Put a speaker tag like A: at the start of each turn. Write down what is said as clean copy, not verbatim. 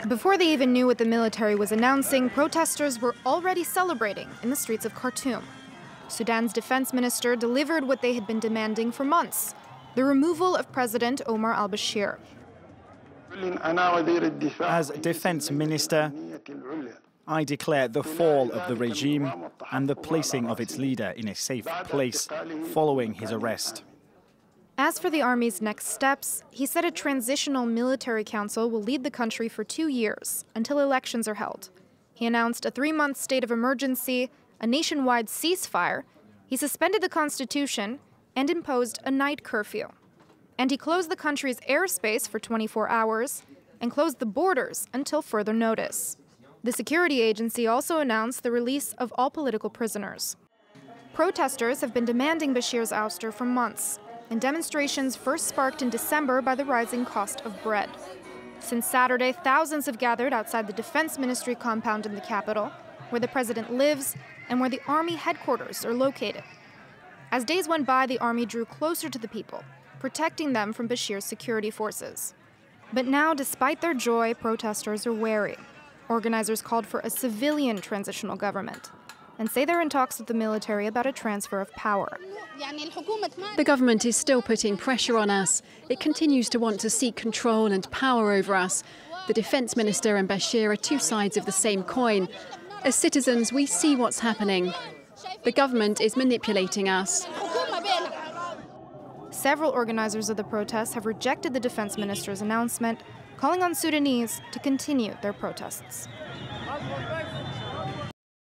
A: Before they even knew what the military was announcing, protesters were already celebrating in the streets of Khartoum. Sudan's defense minister delivered what they had been demanding for months: the removal of President Omar al-Bashir.
B: As defense minister, I declare the fall of the regime and the placing of its leader in a safe place following his arrest.
A: As for the army's next steps, he said a transitional military council will lead the country for 2 years until elections are held. He announced a 3-month state of emergency, a nationwide ceasefire. He suspended the constitution and imposed a night curfew. And he closed the country's airspace for 24 hours and closed the borders until further notice. The security agency also announced the release of all political prisoners. Protesters have been demanding Bashir's ouster for months, and demonstrations first sparked in December by the rising cost of bread. Since Saturday, thousands have gathered outside the Defense Ministry compound in the capital, where the president lives and where the army headquarters are located. As days went by, the army drew closer to the people, protecting them from Bashir's security forces. But now, despite their joy, protesters are wary. Organizers called for a civilian transitional government and say they're in talks with the military about a transfer of power.
C: The government is still putting pressure on us. It continues to want to seek control and power over us. The defense minister and Bashir are two sides of the same coin. As citizens, we see what's happening. The government is manipulating us.
A: Several organizers of the protests have rejected the defense minister's announcement, calling on Sudanese to continue their protests.